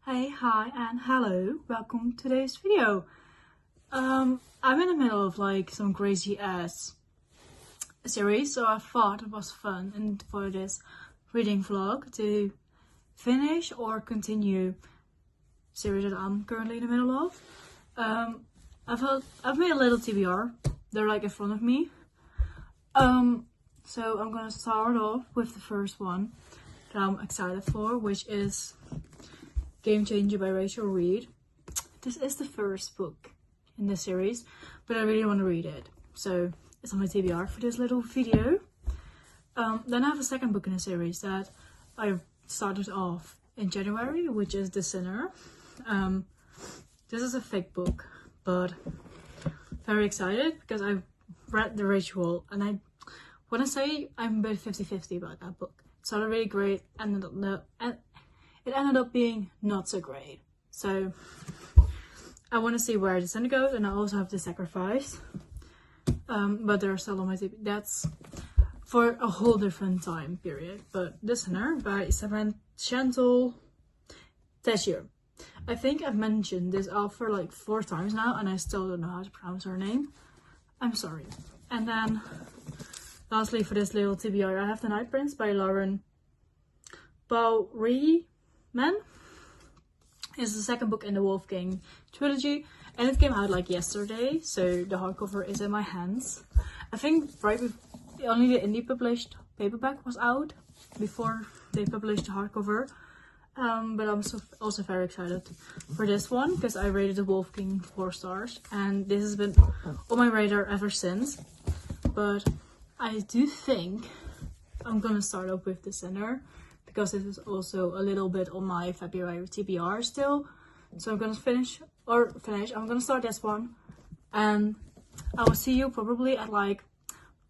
Hey, hi, and hello. Welcome to today's video. I'm in the middle of like some crazy ass series, so I thought it was fun and for this reading vlog to finish or continue series that I'm currently in the middle of. I've made a little TBR. They're like in front of me. So I'm gonna start off with the first one that I'm excited for, which is Game Changer by Rachel Reed. This is the first book in this series, but I really want to read it, so it's on my TBR for this little video. Then I have a second book in the series that I started off in January, which is The Sinner. This is a fake book, but very excited because I've read the ritual and I want to say I'm a bit 50-50 about that book. It started really great and it ended up being not so great. So I want to see where this end goes, and I also have The Sacrifice. But they're still on my TV. That's for a whole different time period. But The Sinner by Chantal Tessier. I think I've mentioned this author like 4 times now, and I still don't know how to pronounce her name. I'm sorry. And then lastly for this little TBR, I have The Night Prince by Lauren Bowery. Is the second book in the Wolfgang trilogy, and it came out like yesterday, so the hardcover is in my hands. I think only the indie published paperback was out before they published the hardcover, but I'm also very excited for this one because I rated the Wolfgang 4 stars, and this has been on my radar ever since. But I do think I'm gonna start off with The Sinner, because this is also a little bit on my February TBR still. So I'm gonna I'm gonna start this one, and I will see you probably at like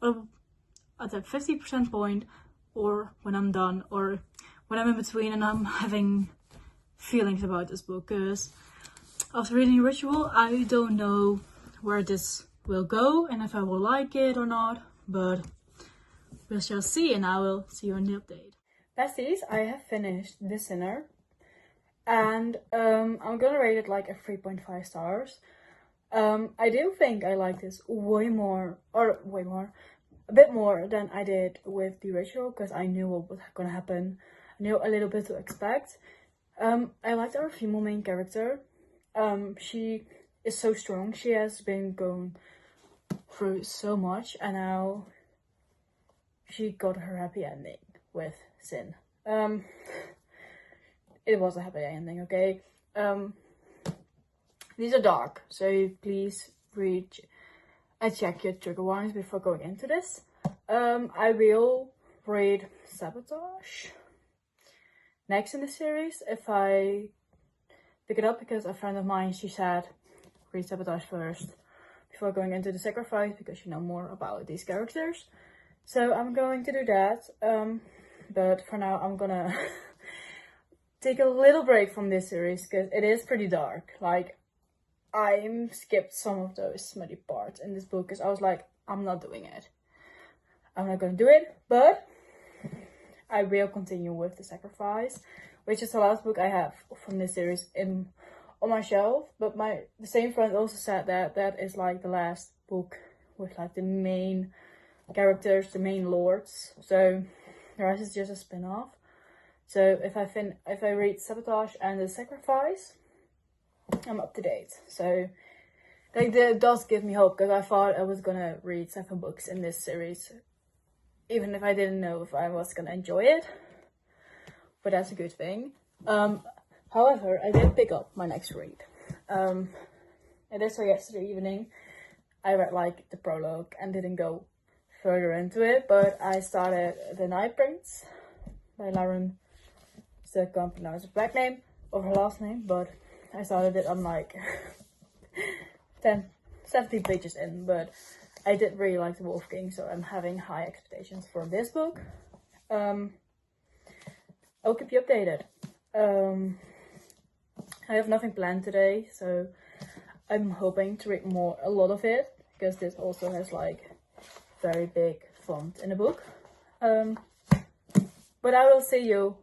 at that 50% point, or when I'm done, or when I'm in between and I'm having feelings about this book, because after reading Ritual I don't know where this will go and if I will like it or not, but we shall see, and I will see you in the update. Besties, I have finished The Sinner, and I'm gonna rate it like a 3.5 stars. I do think I like this a bit more than I did with The Ritual, because I knew what was gonna happen. I knew a little bit to expect. I liked our female main character. She is so strong. She has been going through so much, and now she got her happy ending with Sin. It was a happy ending, okay? These are dark, so please read and check your trigger warnings before going into this. I will read Sabotage next in the series if I pick it up, because a friend of mine, she said read Sabotage first before going into The Sacrifice, because you know more about these characters. So I'm going to do that. But for now, I'm gonna take a little break from this series because it is pretty dark. Like, I skipped some of those smutty parts in this book because I was like, I'm not doing it. I'm not gonna do it, but I will continue with The Sacrifice, which is the last book I have from this series on my shelf. But the same friend also said that is like the last book with like the main characters, the main lords. So the rest is just a spin-off. So if I read Sabotage and The Sacrifice, I'm up to date. So like that does give me hope, because I thought I was gonna read 7 books in this series, even if I didn't know if I was gonna enjoy it. But that's a good thing. However, I did pick up my next read. It is for yesterday evening. I read like the prologue and didn't go further into it, but I started The Night Prince by Lauren. Still can't pronounce her back name or her last name, but I started it. I'm like 17 pages in, but I did really like the Wolfgang, so I'm having high expectations for this book. I'll keep you updated. I have nothing planned today, so I'm hoping to read a lot of it, because this also has like very big font in the book. But I will see you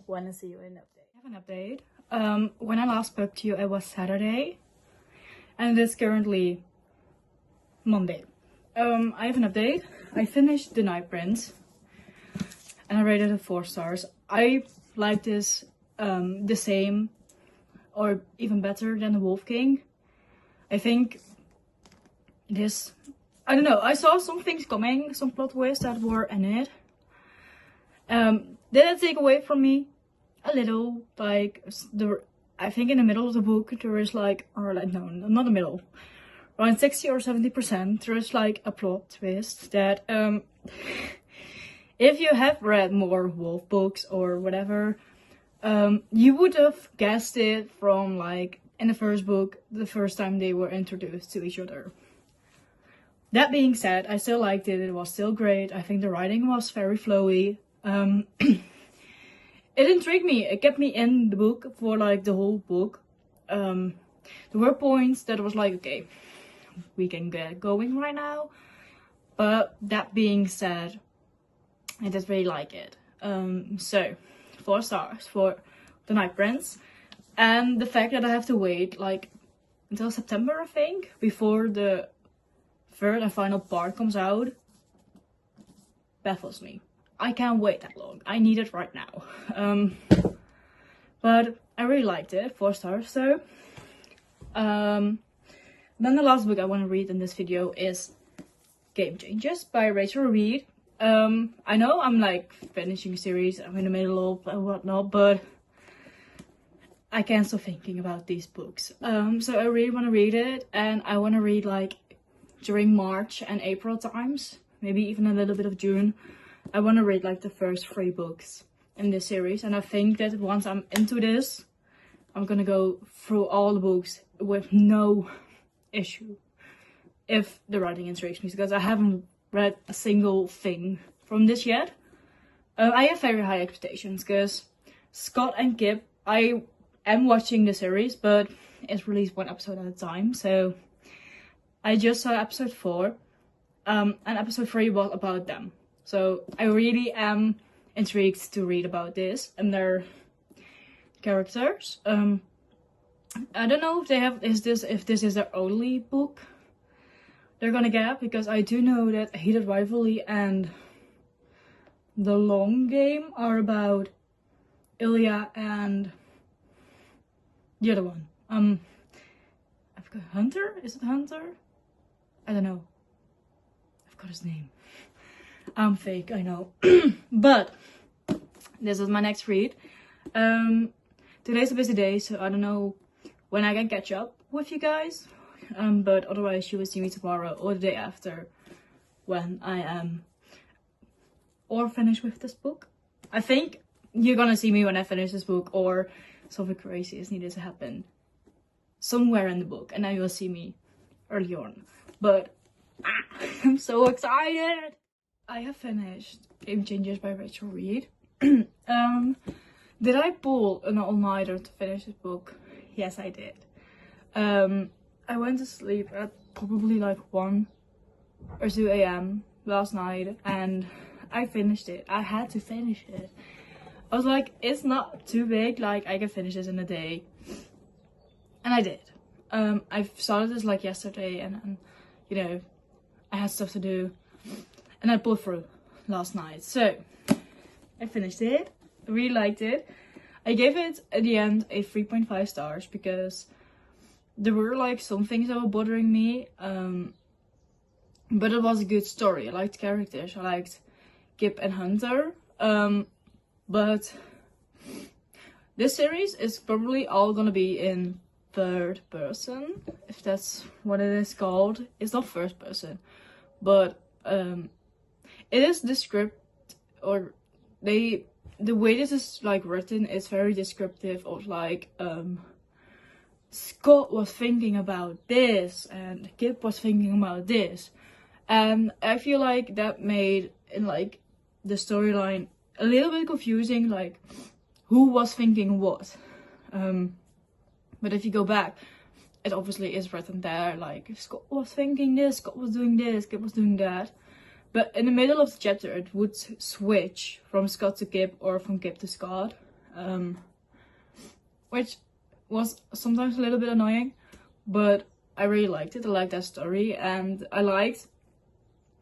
when I see you in an update. I have an update. When I last spoke to you, it was Saturday, and it is currently Monday. I have an update. I finished The Night Prince, and I rated it 4 stars. I like this the same, or even better than The Wolf King. I think this, I don't know, I saw some things coming, some plot twists that were in it. Did it take away from me? A little, like, I think in the middle of the book there is like, or like, no, not the middle, around 60 or 70% there is like a plot twist that, if you have read more wolf books or whatever, you would have guessed it from like in the first book, the first time they were introduced to each other. That being said, I still liked it. It was still great. I think the writing was very flowy. It intrigued me. It kept me in the book for like the whole book. There were points that was like, okay, we can get going right now. But that being said, I just really like it. So 4 stars for The Night Prince. And the fact that I have to wait like until September, I think, before the 3rd and final part comes out, baffles me. I can't wait that long. I need it right now. But I really liked it. 4 stars. So then the last book I want to read in this video is Game Changers by Rachel Reed. I know I'm like finishing a series, I'm in the middle of and whatnot, but I can't stop thinking about these books. So I really want to read it, and I want to read like during March and April times, maybe even a little bit of June. I want to read like the first 3 books in this series, and I think that once I'm into this, I'm gonna go through all the books with no issue if the writing intrigues me, because I haven't read a single thing from this yet. I have very high expectations because Scott and Kip, I am watching the series, but it's released 1 episode at a time, so I just saw episode 4, and episode 3 was about them. So I really am intrigued to read about this and their characters. I don't know if they have if this is their only book they're gonna get, because I do know that Heated Rivalry and The Long Game are about Ilya and the other one. I've got Hunter? Is it Hunter? I don't know. I've got his name. I'm fake, I know. But this is my next read. Today's a busy day, so I don't know when I can catch up with you guys. But otherwise you will see me tomorrow or the day after when I am or finished with this book. I think you're gonna see me when I finish this book, or something crazy is needed to happen somewhere in the book, and then you'll see me early on. But I'm so excited! I have finished Game Changers by Rachel Reed. Did I pull an all-nighter to finish this book? Yes, I did. I went to sleep at probably like 1 or 2 a.m. last night, and I finished it. I had to finish it. I was like, it's not too big, like I can finish this in a day. And I did. I started this like yesterday, and you know, I had stuff to do, and I pulled through last night. So I finished it. I really liked it. I gave it at the end a 3.5 stars because there were like some things that were bothering me, but it was a good story. I liked characters. I liked Kip and Hunter. But this series is probably all gonna be in 3rd person, if that's what it is called. It's not 1st person, but it is the script, or the way this is like written is very descriptive of like Scott was thinking about this and Kip was thinking about this, and I feel like that made in like the storyline a little bit confusing, like who was thinking what. But if you go back, it obviously is written there, like Scott was thinking this, Scott was doing this, Kip was doing that. But in the middle of the chapter, it would switch from Scott to Kip or from Kip to Scott. which was sometimes a little bit annoying, but I really liked it. I liked that story, and I liked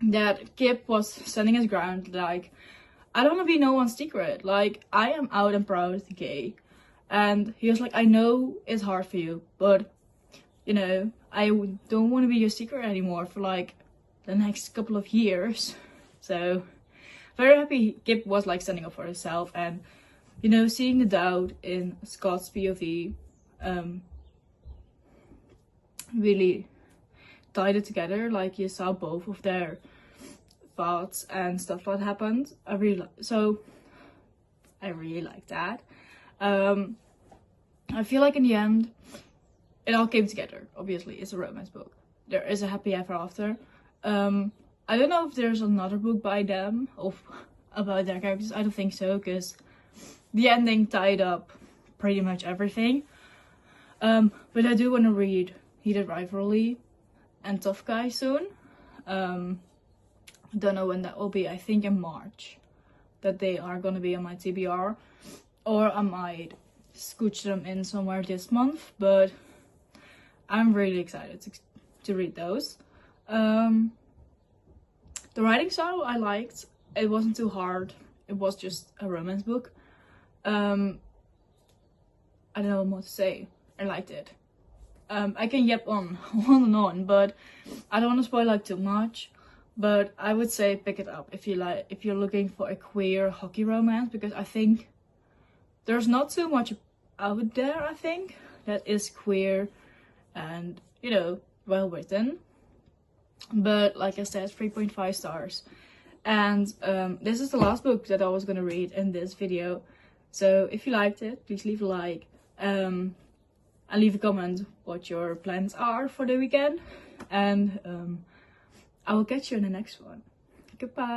that Kip was standing his ground, like, I don't want to be no one's secret, like, I am out and proud gay. And he was like, I know it's hard for you, but, you know, I don't want to be your secret anymore for, like, the next couple of years. So, very happy Kip was, like, standing up for himself, and, you know, seeing the doubt in Scott's POV, really tied it together. Like, you saw both of their thoughts and stuff that happened. I really like that. I feel like in the end it all came together. Obviously it's a romance book, there is a happy ever after. I don't know if there's another book by them about their characters. I don't think so, because the ending tied up pretty much everything. But I do want to read Heated Rivalry and Tough Guy soon. Don't know when that will be. I think in March that they are gonna be on my TBR, or I might scooch them in somewhere this month, but I'm really excited to read those. The writing style I liked. It wasn't too hard. It was just a romance book. I don't know what more to say. I liked it. I can yap on and on, but I don't want to spoil like too much. But I would say pick it up if you're looking for a queer hockey romance, because I think there's not too much out there, I think, that is queer and, you know, well written. But like I said, 3.5 stars. And this is the last book that I was gonna read in this video. So if you liked it, please leave a like, and leave a comment what your plans are for the weekend. And I will catch you in the next one. Goodbye.